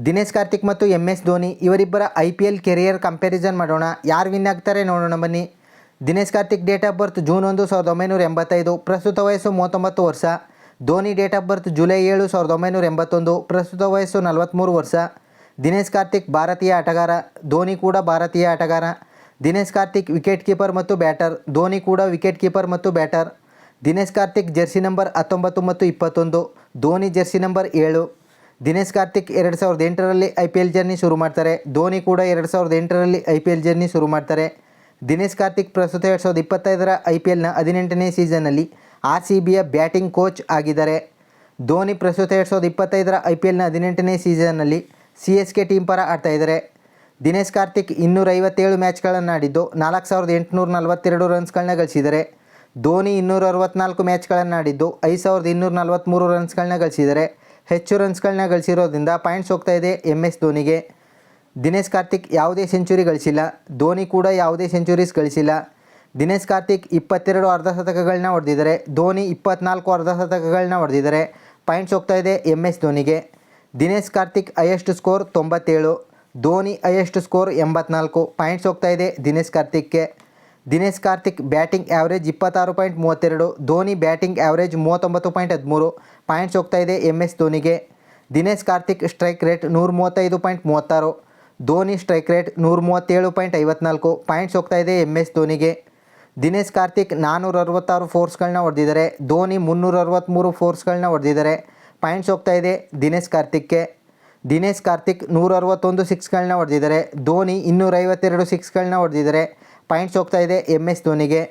ದಿನೇಶ್ ಕಾರ್ತಿಕ್ ಮತ್ತು MS ಧೋನಿ ಇವರಿಬ್ಬರ IPL career comparison ಮಾಡೋಣ. ಯಾರು ವಿನ್ ಆಗ್ತಾರೆ ನೋಡೋಣ ಬನ್ನಿ. Dinesh Karthik date of birth June 1, 1985, ಪ್ರಸ್ತುತ ವಯಸ್ಸು 39 ವರ್ಷ. Dhoni date of birth July 7, 1981, ಪ್ರಸ್ತುತ ವಯಸ್ಸು 43 ವರ್ಷ. ದಿನೇಶ್ ಕಾರ್ತಿಕ್ ಭಾರತೀಯ ಆಟಗಾರ, ಧೋನಿ ಕೂಡ ಭಾರತೀಯ ಆಟಗಾರ. ದಿನೇಶ್ ಕಾರ್ತಿಕ್ ವಿಕೆಟ್ ಕೀಪರ್ ಮತ್ತು ಬ್ಯಾಟರ್, ಧೋನಿ ಕೂಡ ವಿಕೆಟ್ ಕೀಪರ್ ಮತ್ತು batter. Dinesh Karthik jersey number 19 ಮತ್ತು 21, ಧೋನಿ ಜೆರ್ಸಿ ನಂಬರ್ 7. ದಿನೇಶ್ ಕಾರ್ತಿಕ್ 2008ರಲ್ಲಿ IPL ಜರ್ನಿ ಶುರು ಮಾಡ್ತಾರೆ, ಧೋನಿ ಕೂಡ 2008ರಲ್ಲಿ IPL ಜರ್ನಿ ಶುರು ಮಾಡ್ತಾರೆ. ದಿನೇಶ್ ಕಾರ್ತಿಕ್ ಪ್ರಸ್ತುತ 2025ರ IPLನ 18ನೇ ಸೀಸನ್ನಲ್ಲಿ RCBಯ ಬ್ಯಾಟಿಂಗ್ ಕೋಚ್ ಆಗಿದ್ದಾರೆ. ಧೋನಿ ಪ್ರಸ್ತುತ 2025ರ IPLನ 18ನೇ ಸೀಸನ್ನಲ್ಲಿ CSK ಟೀಮ್ ಪರ ಆಡ್ತಾ ಇದ್ದಾರೆ. ದಿನೇಶ್ ಕಾರ್ತಿಕ್ 257 ಮ್ಯಾಚ್ಗಳನ್ನು ಆಡಿದ್ದು 4842 ರನ್ಸ್ಗಳನ್ನ ಗಳಿಸಿದ್ದಾರೆ. ಧೋನಿ 264 ಮ್ಯಾಚ್ಗಳನ್ನು ಆಡಿದ್ದು 5243 ರನ್ಸ್ಗಳನ್ನ ಗಳಿಸಿದ್ದಾರೆ. ಹೆಚ್ಚು ರನ್ಸ್ಗಳನ್ನ ಗಳಿಸಿರೋದ್ರಿಂದ ಪಾಯಿಂಟ್ಸ್ ಹೋಗ್ತಾ ಇದೆ MS ಧೋನಿಗೆ. ದಿನೇಶ್ ಕಾರ್ತಿಕ್ ಯಾವುದೇ ಸೆಂಚುರಿ ಗಳಿಸಿಲ್ಲ, ಧೋನಿ ಕೂಡ ಯಾವುದೇ ಸೆಂಚುರೀಸ್ ಗಳಿಸಿಲ್ಲ. ದಿನೇಶ್ ಕಾರ್ತಿಕ್ 22 ಅರ್ಧಶತಕಗಳನ್ನ ಹೊಡೆದಿದ್ದಾರೆ, ಧೋನಿ 24 ಅರ್ಧಶತಕಗಳನ್ನ ಹೊಡೆದಿದ್ದಾರೆ. ಪಾಯಿಂಟ್ಸ್ ಹೋಗ್ತಾ ಇದೆ MS ಧೋನಿಗೆ. Dinesh Karthik highest score 97, Dhoni highest score 84. Points ಹೋಗ್ತಾ ಇದೆ ದಿನೇಶ್ ಕಾರ್ತಿಕ್ಗೆ. Dinesh Karthik batting average 26.32, Dhoni batting average 39.13. Points ಹೋಗ್ತಾ ಇದೆ MS ಧೋನಿಗೆ. Dinesh Karthik strike rate 135.36, Dhoni strike rate 137.54. Points ಹೋಗ್ತಾ ಇದೆ MS ಧೋನಿಗೆ. ದಿನೇಶ್ ಕಾರ್ತಿಕ್ 466 ಫೋರ್ಸ್ಗಳನ್ನ ಹೊಡೆದಿದ್ದಾರೆ, ಧೋನಿ 363 ಫೋರ್ಸ್ಗಳನ್ನ ಹೊಡೆದಿದ್ದಾರೆ. ಪಾಯಿಂಟ್ಸ್ ಹೋಗ್ತಾ ಇದೆ ದಿನೇಶ್ ಕಾರ್ತಿಕ್ಗೆ. ದಿನೇಶ್ ಕಾರ್ತಿಕ್ 161 ಸಿಕ್ಸ್ಗಳನ್ನ ಹೊಡೆದಿದ್ದಾರೆ, ಧೋನಿ 252 ಸಿಕ್ಸ್ಗಳನ್ನ ಹೊಡೆದಿದ್ದಾರೆ. ಪಾಯಿಂಟ್ಸ್ ಹೋಗ್ತಾ ಇದೆ MS ಧೋನಿಗೆ.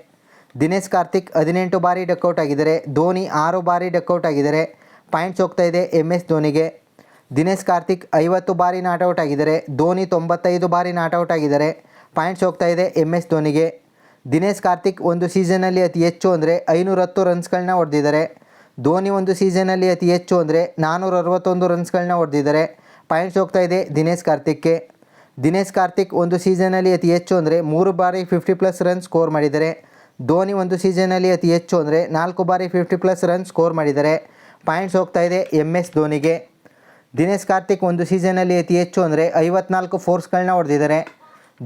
ದಿನೇಶ್ ಕಾರ್ತಿಕ್ 18 ಬಾರಿ ಡಕ್ಔಟ್ ಆಗಿದ್ದಾರೆ, ಧೋನಿ 6 ಬಾರಿ ಡಕ್ಔಟ್ ಆಗಿದ್ದಾರೆ. ಪಾಯಿಂಟ್ಸ್ ಹೋಗ್ತಾ ಇದೆ MS ಧೋನಿಗೆ. ದಿನೇಶ್ ಕಾರ್ತಿಕ್ 50 ಬಾರಿ ನಾಟ್ಔಟ್ ಆಗಿದ್ದಾರೆ, ಧೋನಿ 95 ಬಾರಿ ನಾಟ್ಔಟ್ ಆಗಿದ್ದಾರೆ. ಪಾಯಿಂಟ್ಸ್ ಹೋಗ್ತಾ ಇದೆ MS ಧೋನಿಗೆ. ದಿನೇಶ್ ಕಾರ್ತಿಕ್ ಒಂದು ಸೀಸನಲ್ಲಿ ಅತಿ ಹೆಚ್ಚು ಅಂದರೆ 510 ರನ್ಸ್ಗಳನ್ನ ಹೊಡೆದಿದ್ದಾರೆ, ಧೋನಿ ಒಂದು ಸೀಸನಲ್ಲಿ ಅತಿ ಹೆಚ್ಚು ಅಂದರೆ 461 ರನ್ಸ್ಗಳನ್ನ ಹೊಡೆದಿದ್ದಾರೆ. ಪಾಯಿಂಟ್ಸ್ ಹೋಗ್ತಾ ಇದೆ ದಿನೇಶ್ ಕಾರ್ತಿಕ್ಗೆ. ದಿನೇಶ್ ಕಾರ್ತಿಕ್ ಒಂದು ಸೀಸನಲ್ಲಿ ಅತಿ ಹೆಚ್ಚು ಅಂದರೆ 3 ಬಾರಿ 50+ ರನ್ ಸ್ಕೋರ್ ಮಾಡಿದ್ದಾರೆ, ಧೋನಿ ಒಂದು ಸೀಸನಲ್ಲಿ ಅತಿ ಹೆಚ್ಚು ಅಂದರೆ 4 ಬಾರಿ 50+ ರನ್ ಸ್ಕೋರ್ ಮಾಡಿದ್ದಾರೆ. ಪಾಯಿಂಟ್ಸ್ ಹೋಗ್ತಾ ಇದೆ MS ಧೋನಿಗೆ. ದಿನೇಶ್ ಕಾರ್ತಿಕ್ ಒಂದು ಸೀಸನಲ್ಲಿ ಅತಿ ಹೆಚ್ಚು ಅಂದರೆ 54 ಫೋರ್ಸ್ಗಳನ್ನ ಹೊಡೆದಿದ್ದಾರೆ,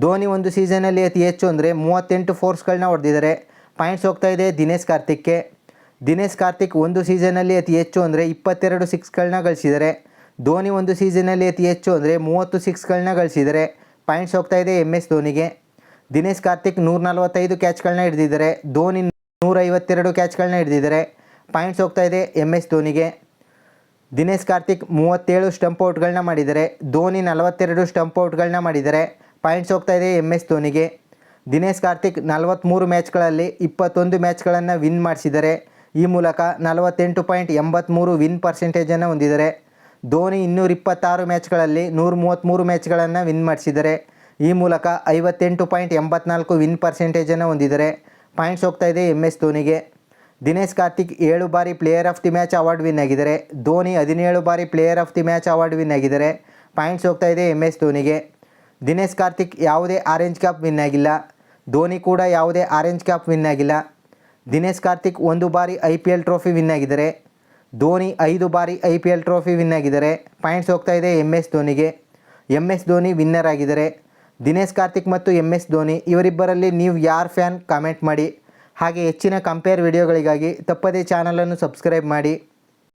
ಧೋನಿ ಒಂದು ಸೀಸನಲ್ಲಿ ಅತಿ ಹೆಚ್ಚು ಅಂದರೆ 38 ಫೋರ್ಸ್ಗಳನ್ನ ಹೊಡೆದಿದ್ದಾರೆ. ಪಾಯಿಂಟ್ಸ್ ಹೋಗ್ತಾ ಇದೆ ದಿನೇಶ್ ಕಾರ್ತಿಕ್ಗೆ. ದಿನೇಶ್ ಕಾರ್ತಿಕ್ ಒಂದು ಸೀಸನಲ್ಲಿ ಅತಿ ಹೆಚ್ಚು ಅಂದರೆ 22 ಸಿಕ್ಸ್ಗಳನ್ನ ಗಳಿಸಿದ್ದಾರೆ, ಧೋನಿ ಒಂದು ಸೀಸನಲ್ಲಿ ಅತಿ ಹೆಚ್ಚು ಅಂದರೆ 30 ಸಿಕ್ಸ್ಗಳನ್ನ ಗಳಿಸಿದ್ದಾರೆ. ಪಾಯಿಂಟ್ಸ್ ಹೋಗ್ತಾ ಇದೆ MS ಧೋನಿಗೆ. ದಿನೇಶ್ ಕಾರ್ತಿಕ್ 145 ಕ್ಯಾಚ್ಗಳನ್ನ ಹಿಡಿದಿದ್ದಾರೆ, ಧೋನಿ 152 ಕ್ಯಾಚ್ಗಳನ್ನ ಹಿಡಿದಿದ್ದಾರೆ. ಪಾಯಿಂಟ್ಸ್ ಹೋಗ್ತಾ ಇದೆ MS ಧೋನಿಗೆ. ದಿನೇಶ್ ಕಾರ್ತಿಕ್ 37 ಸ್ಟಂಪ್ ಔಟ್ಗಳನ್ನ ಮಾಡಿದ್ದಾರೆ, ಧೋನಿ 42 ಸ್ಟಂಪ್ ಔಟ್ಗಳನ್ನ ಮಾಡಿದ್ದಾರೆ. ಪಾಯಿಂಟ್ಸ್ ಹೋಗ್ತಾ ಇದೆ MS ಧೋನಿಗೆ. ದಿನೇಶ್ ಕಾರ್ತಿಕ್ 43 ಮ್ಯಾಚ್ಗಳಲ್ಲಿ 21 ಮ್ಯಾಚ್ಗಳನ್ನು ವಿನ್ ಮಾಡಿಸಿದ್ದಾರೆ, ಈ ಮೂಲಕ 48.83 ವಿನ್ ಪರ್ಸೆಂಟೇಜನ್ನು ಹೊಂದಿದ್ದಾರೆ. ಧೋನಿ 226 ಮ್ಯಾಚ್ಗಳಲ್ಲಿ 133 ಮ್ಯಾಚ್ಗಳನ್ನು ವಿನ್ ಮಾಡಿಸಿದ್ದಾರೆ, ಈ ಮೂಲಕ 58.84 ವಿನ್ ಪರ್ಸೆಂಟೇಜನ್ನು ಹೊಂದಿದ್ದಾರೆ. ಪಾಯಿಂಟ್ಸ್ ಹೋಗ್ತಾ ಇದೆ MS ಧೋನಿಗೆ. ದಿನೇಶ್ ಕಾರ್ತಿಕ್ 7 ಬಾರಿ player of the match award win ಆಗಿದ್ದಾರೆ, ಧೋನಿ 17 ಬಾರಿ player of the match award win ಆಗಿದ್ದಾರೆ. ಪಾಯಿಂಟ್ಸ್ ಹೋಗ್ತಾ ಇದೆ MS ಧೋನಿಗೆ. ದಿನೇಶ್ ಕಾರ್ತಿಕ್ ಯಾವುದೇ ಆರೆಂಜ್ ಕ್ಯಾಪ್ ವಿನ್ ಆಗಿಲ್ಲ, ಧೋನಿ ಕೂಡ ಯಾವುದೇ ಆರೆಂಜ್ ಕ್ಯಾಪ್ ವಿನ್ ಆಗಿಲ್ಲ. ದಿನೇಶ್ ಕಾರ್ತಿಕ್ 1 ಬಾರಿ IPL ಟ್ರೋಫಿ ವಿನ್ ಆಗಿದ್ದಾರೆ, ಧೋನಿ 5 ಬಾರಿ IPL ಟ್ರೋಫಿ ವಿನ್ ಆಗಿದ್ದಾರೆ. ಪಾಯಿಂಟ್ಸ್ ಹೋಗ್ತಾ ಇದೆ MS ಧೋನಿಗೆ. MS ಧೋನಿ ವಿನ್ನರ್ ಆಗಿದ್ದಾರೆ. ದಿನೇಶ್ ಕಾರ್ತಿಕ್ ಮತ್ತು MS ಧೋನಿ ಇವರಿಬ್ಬರಲ್ಲಿ ನೀವು ಯಾರು ಫ್ಯಾನ್ ಕಾಮೆಂಟ್ ಮಾಡಿ. ಹಾಗೆ ಹೆಚ್ಚಿನ ಕಂಪೇರ್ ವಿಡಿಯೋಗಳಿಗಾಗಿ ತಪ್ಪದೇ ಚಾನಲನ್ನು ಸಬ್ಸ್ಕ್ರೈಬ್ ಮಾಡಿ.